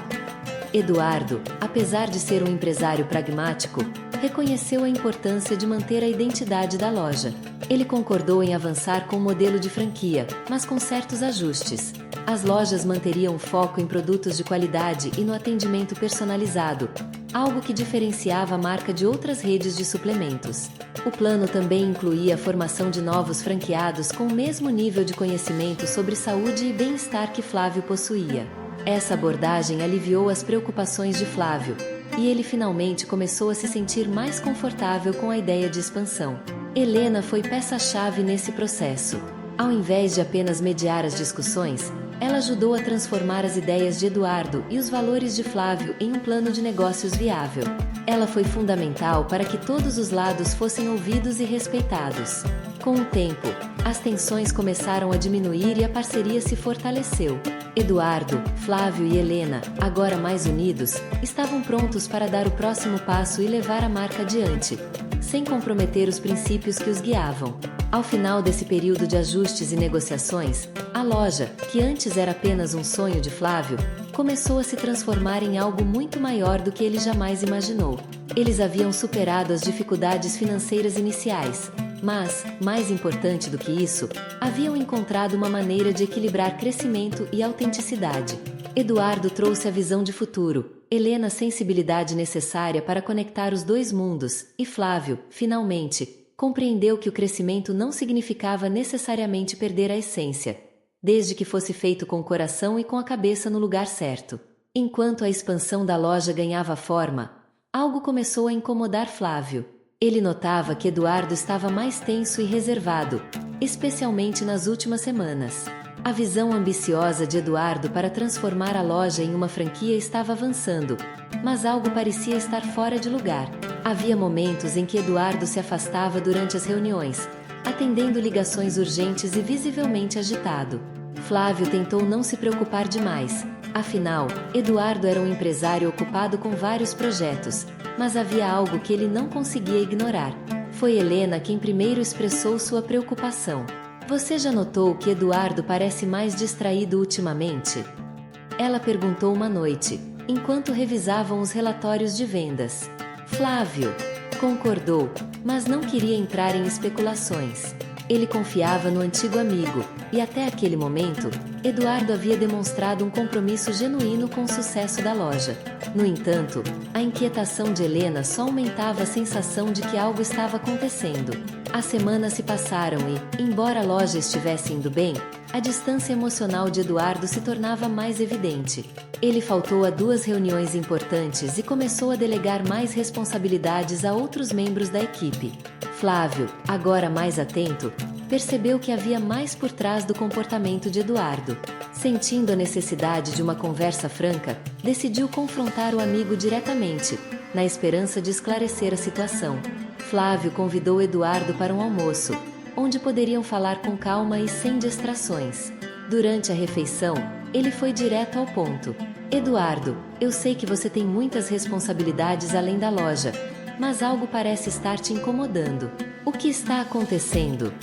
S1: Eduardo, apesar de ser um empresário pragmático, reconheceu a importância de manter a identidade da loja. Ele concordou em avançar com o modelo de franquia, mas com certos ajustes. As lojas manteriam foco em produtos de qualidade e no atendimento personalizado, algo que diferenciava a marca de outras redes de suplementos. O plano também incluía a formação de novos franqueados com o mesmo nível de conhecimento sobre saúde e bem-estar que Flávio possuía. Essa abordagem aliviou as preocupações de Flávio, e ele finalmente começou a se sentir mais confortável com a ideia de expansão. Helena foi peça-chave nesse processo. Ao invés de apenas mediar as discussões, ela ajudou a transformar as ideias de Eduardo e os valores de Flávio em um plano de negócios viável. Ela foi fundamental para que todos os lados fossem ouvidos e respeitados. Com o tempo, as tensões começaram a diminuir e a parceria se fortaleceu. Eduardo, Flávio e Helena, agora mais unidos, estavam prontos para dar o próximo passo e levar a marca adiante, sem comprometer os princípios que os guiavam. Ao final desse período de ajustes e negociações, a loja, que antes era apenas um sonho de Flávio, começou a se transformar em algo muito maior do que ele jamais imaginou. Eles haviam superado as dificuldades financeiras iniciais, mas, mais importante do que isso, haviam encontrado uma maneira de equilibrar crescimento e autenticidade. Eduardo trouxe a visão de futuro, Helena a sensibilidade necessária para conectar os dois mundos, e Flávio, finalmente, compreendeu que o crescimento não significava necessariamente perder a essência, desde que fosse feito com o coração e com a cabeça no lugar certo. Enquanto a expansão da loja ganhava forma, algo começou a incomodar Flávio. Ele notava que Eduardo estava mais tenso e reservado, especialmente nas últimas semanas. A visão ambiciosa de Eduardo para transformar a loja em uma franquia estava avançando, mas algo parecia estar fora de lugar. Havia momentos em que Eduardo se afastava durante as reuniões, atendendo ligações urgentes e visivelmente agitado. Flávio tentou não se preocupar demais. Afinal, Eduardo era um empresário ocupado com vários projetos, mas havia algo que ele não conseguia ignorar. Foi Helena quem primeiro expressou sua preocupação. Você já notou que Eduardo parece mais distraído ultimamente? Ela perguntou uma noite, enquanto revisavam os relatórios de vendas. Flávio concordou, mas não queria entrar em especulações. Ele confiava no antigo amigo, e até aquele momento, Eduardo havia demonstrado um compromisso genuíno com o sucesso da loja. No entanto, a inquietação de Helena só aumentava a sensação de que algo estava acontecendo. As semanas se passaram e, embora a loja estivesse indo bem, a distância emocional de Eduardo se tornava mais evidente. Ele faltou a 2 reuniões importantes e começou a delegar mais responsabilidades a outros membros da equipe. Flávio, agora mais atento, percebeu que havia mais por trás do comportamento de Eduardo. Sentindo a necessidade de uma conversa franca, decidiu confrontar o amigo diretamente, na esperança de esclarecer a situação. Flávio convidou Eduardo para um almoço, onde poderiam falar com calma e sem distrações. Durante a refeição, ele foi direto ao ponto. Eduardo, eu sei que você tem muitas responsabilidades além da loja, mas algo parece estar te incomodando. O que está acontecendo?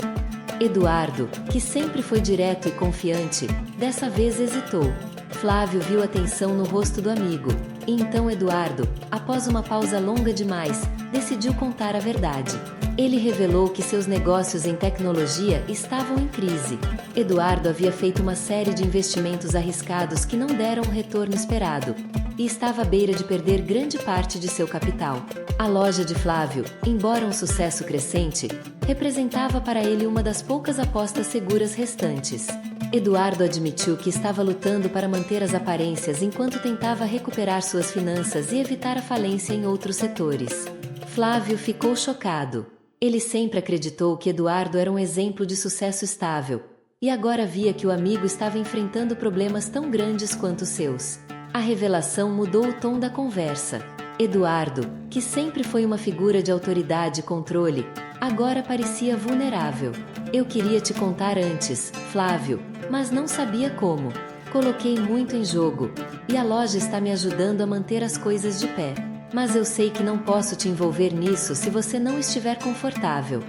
S1: Eduardo, que sempre foi direto e confiante, dessa vez hesitou. Flávio viu a tensão no rosto do amigo, e então Eduardo, após uma pausa longa demais, decidiu contar a verdade. Ele revelou que seus negócios em tecnologia estavam em crise. Eduardo havia feito uma série de investimentos arriscados que não deram o retorno esperado, e estava à beira de perder grande parte de seu capital. A loja de Flávio, embora um sucesso crescente, representava para ele uma das poucas apostas seguras restantes. Eduardo admitiu que estava lutando para manter as aparências enquanto tentava recuperar suas finanças e evitar a falência em outros setores. Flávio ficou chocado. Ele sempre acreditou que Eduardo era um exemplo de sucesso estável, e agora via que o amigo estava enfrentando problemas tão grandes quanto os seus. A revelação mudou o tom da conversa. Eduardo, que sempre foi uma figura de autoridade e controle, agora parecia vulnerável. Eu queria te contar antes, Flávio, mas não sabia como. Coloquei muito em jogo, e a loja está me ajudando a manter as coisas de pé. Mas eu sei que não posso te envolver nisso se você não estiver confortável.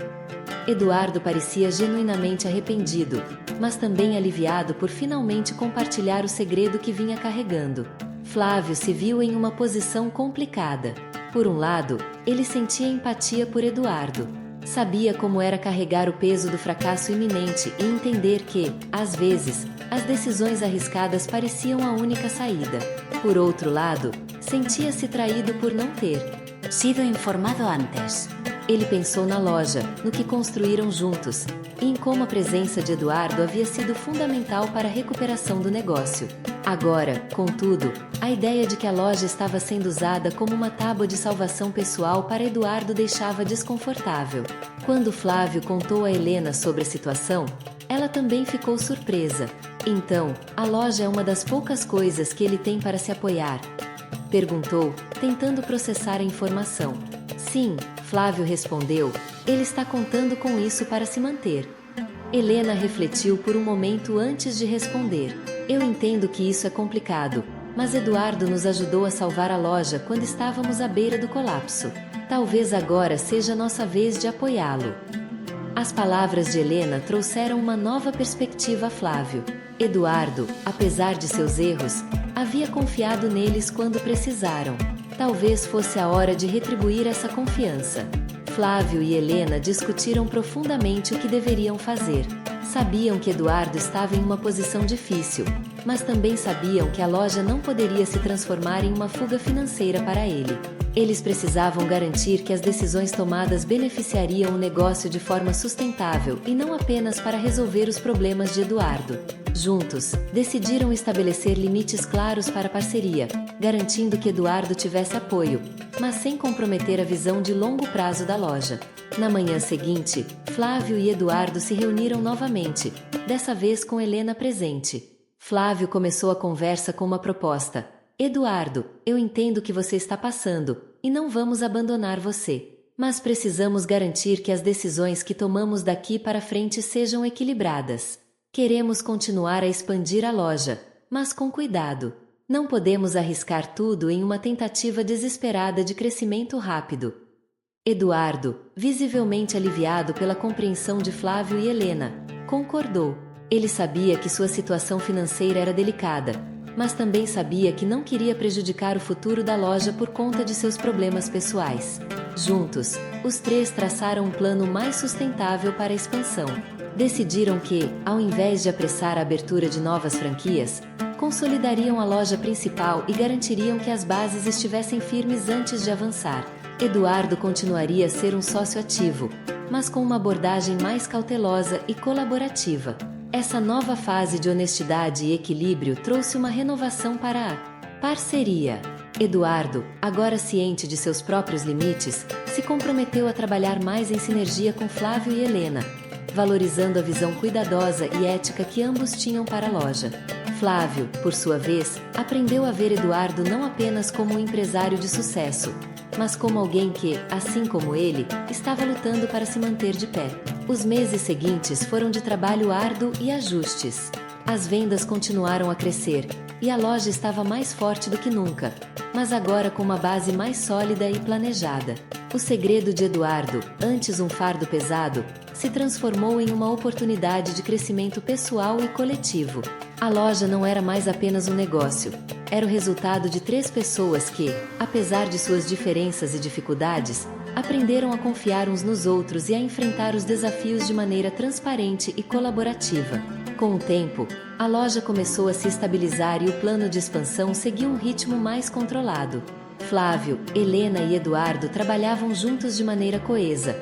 S1: Eduardo parecia genuinamente arrependido, mas também aliviado por finalmente compartilhar o segredo que vinha carregando. Flávio se viu em uma posição complicada. Por um lado, ele sentia empatia por Eduardo. Sabia como era carregar o peso do fracasso iminente e entender que, às vezes, as decisões arriscadas pareciam a única saída. Por outro lado, sentia-se traído por não ter sido informado antes. Ele pensou na loja, no que construíram juntos, e em como a presença de Eduardo havia sido fundamental para a recuperação do negócio. Agora, contudo, a ideia de que a loja estava sendo usada como uma tábua de salvação pessoal para Eduardo deixava desconfortável. Quando Flávio contou a Helena sobre a situação, ela também ficou surpresa. Então, a loja é uma das poucas coisas que ele tem para se apoiar? Perguntou, tentando processar a informação. Sim, Flávio respondeu, ele está contando com isso para se manter. Helena refletiu por um momento antes de responder. Eu entendo que isso é complicado, mas Eduardo nos ajudou a salvar a loja quando estávamos à beira do colapso. Talvez agora seja nossa vez de apoiá-lo. As palavras de Helena trouxeram uma nova perspectiva a Flávio. Eduardo, apesar de seus erros, Havia confiado neles quando precisaram. Talvez fosse a hora de retribuir essa confiança. Flávio e Helena discutiram profundamente o que deveriam fazer. Sabiam que Eduardo estava em uma posição difícil, mas também sabiam que a loja não poderia se transformar em uma fuga financeira para ele. Eles precisavam garantir que as decisões tomadas beneficiariam o negócio de forma sustentável e não apenas para resolver os problemas de Eduardo. Juntos, decidiram estabelecer limites claros para a parceria, garantindo que Eduardo tivesse apoio, mas sem comprometer a visão de longo prazo da loja. Na manhã seguinte, Flávio e Eduardo se reuniram novamente, dessa vez com Helena presente. Flávio começou a conversa com uma proposta. Eduardo, eu entendo o que você está passando, e não vamos abandonar você. Mas precisamos garantir que as decisões que tomamos daqui para frente sejam equilibradas. Queremos continuar a expandir a loja, mas com cuidado. Não podemos arriscar tudo em uma tentativa desesperada de crescimento rápido. Eduardo, visivelmente aliviado pela compreensão de Flávio e Helena, concordou. Ele sabia que sua situação financeira era delicada, mas também sabia que não queria prejudicar o futuro da loja por conta de seus problemas pessoais. Juntos, os três traçaram um plano mais sustentável para a expansão. Decidiram que, ao invés de apressar a abertura de novas franquias, consolidariam a loja principal e garantiriam que as bases estivessem firmes antes de avançar. Eduardo continuaria a ser um sócio ativo, mas com uma abordagem mais cautelosa e colaborativa. Essa nova fase de honestidade e equilíbrio trouxe uma renovação para a parceria. Eduardo, agora ciente de seus próprios limites, se comprometeu a trabalhar mais em sinergia com Flávio e Helena, valorizando a visão cuidadosa e ética que ambos tinham para a loja. Flávio, por sua vez, aprendeu a ver Eduardo não apenas como um empresário de sucesso, mas como alguém que, assim como ele, estava lutando para se manter de pé. Os meses seguintes foram de trabalho árduo e ajustes. As vendas continuaram a crescer, e a loja estava mais forte do que nunca, mas agora com uma base mais sólida e planejada. O segredo de Eduardo, antes um fardo pesado, se transformou em uma oportunidade de crescimento pessoal e coletivo. A loja não era mais apenas um negócio. Era o resultado de 3 pessoas que, apesar de suas diferenças e dificuldades, aprenderam a confiar uns nos outros e a enfrentar os desafios de maneira transparente e colaborativa. Com o tempo, a loja começou a se estabilizar e o plano de expansão seguiu um ritmo mais controlado. Flávio, Helena e Eduardo trabalhavam juntos de maneira coesa,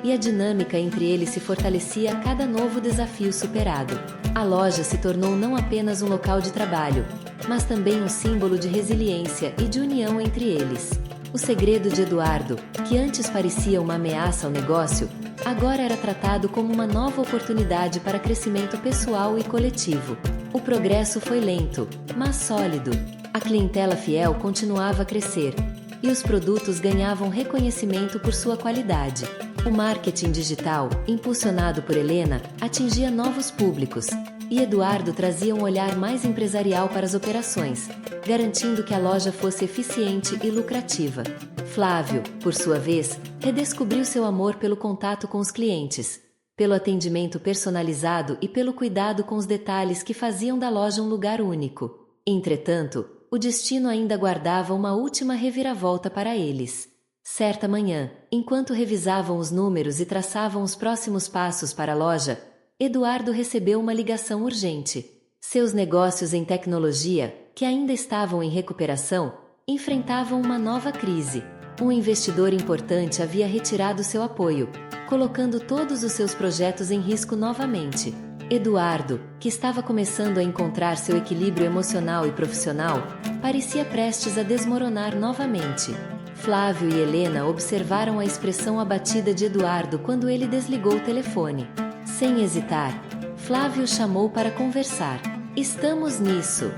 S1: e a dinâmica entre eles se fortalecia a cada novo desafio superado. A loja se tornou não apenas um local de trabalho, mas também um símbolo de resiliência e de união entre eles. O segredo de Eduardo, que antes parecia uma ameaça ao negócio, agora era tratado como uma nova oportunidade para crescimento pessoal e coletivo. O progresso foi lento, mas sólido. A clientela fiel continuava a crescer, e os produtos ganhavam reconhecimento por sua qualidade. O marketing digital, impulsionado por Helena, atingia novos públicos, e Eduardo trazia um olhar mais empresarial para as operações, garantindo que a loja fosse eficiente e lucrativa. Flávio, por sua vez, redescobriu seu amor pelo contato com os clientes, pelo atendimento personalizado e pelo cuidado com os detalhes que faziam da loja um lugar único. Entretanto, o destino ainda guardava uma última reviravolta para eles. Certa manhã, enquanto revisavam os números e traçavam os próximos passos para a loja, Eduardo recebeu uma ligação urgente. Seus negócios em tecnologia, que ainda estavam em recuperação, enfrentavam uma nova crise. Um investidor importante havia retirado seu apoio, colocando todos os seus projetos em risco novamente. Eduardo, que estava começando a encontrar seu equilíbrio emocional e profissional, parecia prestes a desmoronar novamente. Flávio e Helena observaram a expressão abatida de Eduardo quando ele desligou o telefone. Sem hesitar, Flávio chamou para conversar. Estamos nisso.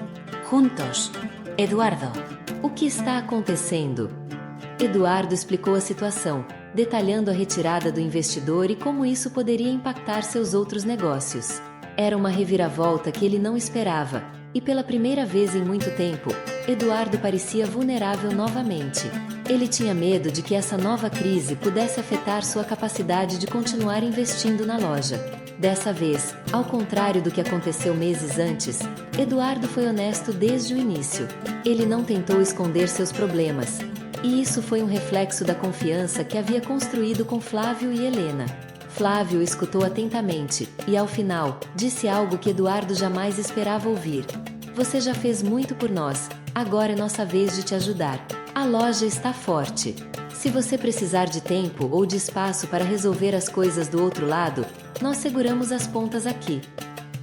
S2: Juntos. Eduardo.
S1: O que está acontecendo? Eduardo explicou a situação, detalhando a retirada do investidor e como isso poderia impactar seus outros negócios. Era uma reviravolta que ele não esperava, e pela primeira vez em muito tempo, Eduardo parecia vulnerável novamente. Ele tinha medo de que essa nova crise pudesse afetar sua capacidade de continuar investindo na loja. Dessa vez, ao contrário do que aconteceu meses antes, Eduardo foi honesto desde o início. Ele não tentou esconder seus problemas. E isso foi um reflexo da confiança que havia construído com Flávio e Helena. Flávio escutou atentamente e, ao final, disse algo que Eduardo jamais esperava ouvir. Você já fez muito por nós, agora é nossa vez de te ajudar. A loja está forte. Se você precisar de tempo ou de espaço para resolver as coisas do outro lado, nós seguramos as pontas aqui.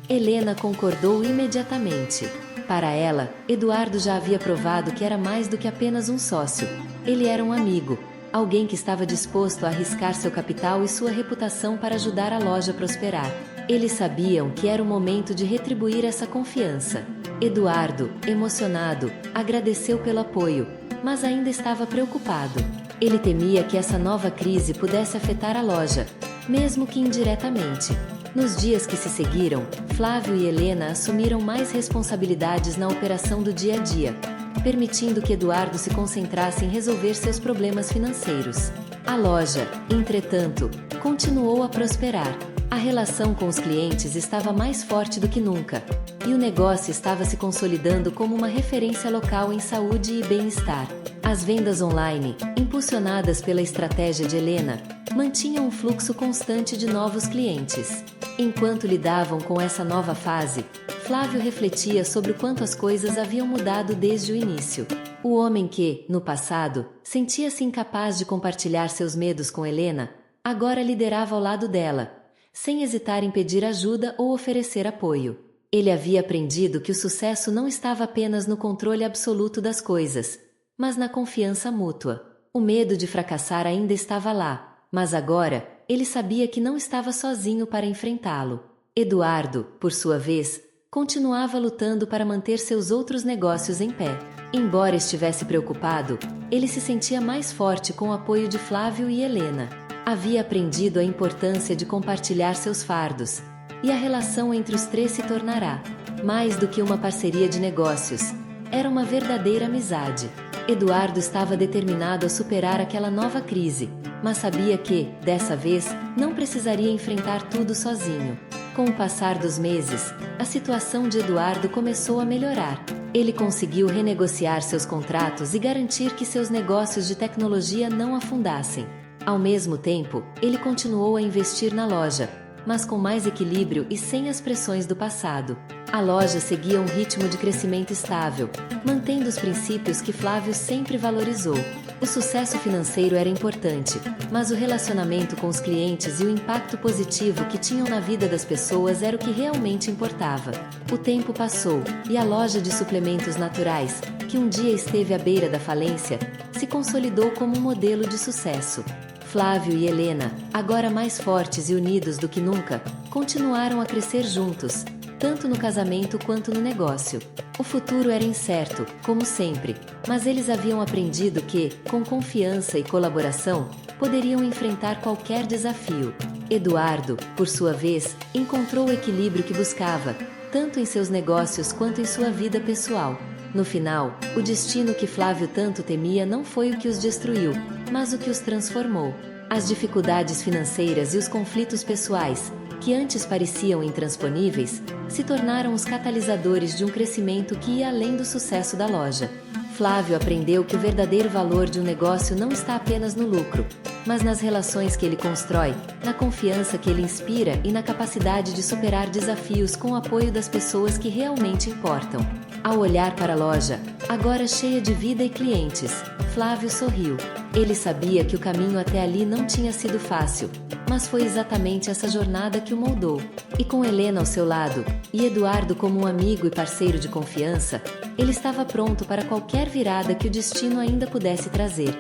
S1: Helena concordou imediatamente. Para ela, Eduardo já havia provado que era mais do que apenas um sócio. Ele era um amigo, alguém que estava disposto a arriscar seu capital e sua reputação para ajudar a loja a prosperar. Eles sabiam que era o momento de retribuir essa confiança. Eduardo, emocionado, agradeceu pelo apoio, mas ainda estava preocupado. Ele temia que essa nova crise pudesse afetar a loja, mesmo que indiretamente. Nos dias que se seguiram, Flávio e Helena assumiram mais responsabilidades na operação do dia a dia, permitindo que Eduardo se concentrasse em resolver seus problemas financeiros. A loja, entretanto, continuou a prosperar. A relação com os clientes estava mais forte do que nunca, e o negócio estava se consolidando como uma referência local em saúde e bem-estar. As vendas online, impulsionadas pela estratégia de Helena, mantinham um fluxo constante de novos clientes. Enquanto lidavam com essa nova fase, Flávio refletia sobre o quanto as coisas haviam mudado desde o início. O homem que, no passado, sentia-se incapaz de compartilhar seus medos com Helena, agora liderava ao lado dela, sem hesitar em pedir ajuda ou oferecer apoio. Ele havia aprendido que o sucesso não estava apenas no controle absoluto das coisas, mas na confiança mútua. O medo de fracassar ainda estava lá, mas agora, ele sabia que não estava sozinho para enfrentá-lo. Eduardo, por sua vez, continuava lutando para manter seus outros negócios em pé. Embora estivesse preocupado, ele se sentia mais forte com o apoio de Flávio e Helena. Havia aprendido a importância de compartilhar seus fardos, e a relação entre os três se tornará mais do que uma parceria de negócios. Era uma verdadeira amizade. Eduardo estava determinado a superar aquela nova crise, mas sabia que, dessa vez, não precisaria enfrentar tudo sozinho. Com o passar dos meses, a situação de Eduardo começou a melhorar. Ele conseguiu renegociar seus contratos e garantir que seus negócios de tecnologia não afundassem. Ao mesmo tempo, ele continuou a investir na loja, mas com mais equilíbrio e sem as pressões do passado. A loja seguia um ritmo de crescimento estável, mantendo os princípios que Flávio sempre valorizou. O sucesso financeiro era importante, mas o relacionamento com os clientes e o impacto positivo que tinham na vida das pessoas era o que realmente importava. O tempo passou, e a loja de suplementos naturais, que um dia esteve à beira da falência, se consolidou como um modelo de sucesso. Flávio e Helena, agora mais fortes e unidos do que nunca, continuaram a crescer juntos, tanto no casamento quanto no negócio. O futuro era incerto, como sempre, mas eles haviam aprendido que, com confiança e colaboração, poderiam enfrentar qualquer desafio. Eduardo, por sua vez, encontrou o equilíbrio que buscava, tanto em seus negócios quanto em sua vida pessoal. No final, o destino que Flávio tanto temia não foi o que os destruiu, mas o que os transformou. As dificuldades financeiras e os conflitos pessoais, que antes pareciam intransponíveis, se tornaram os catalisadores de um crescimento que ia além do sucesso da loja. Flávio aprendeu que o verdadeiro valor de um negócio não está apenas no lucro, mas nas relações que ele constrói, na confiança que ele inspira e na capacidade de superar desafios com o apoio das pessoas que realmente importam. Ao olhar para a loja, agora cheia de vida e clientes, Flávio sorriu. Ele sabia que o caminho até ali não tinha sido fácil, mas foi exatamente essa jornada que o moldou. E com Helena ao seu lado, e Eduardo como um amigo e parceiro de confiança, ele estava pronto para qualquer virada que o destino ainda pudesse trazer.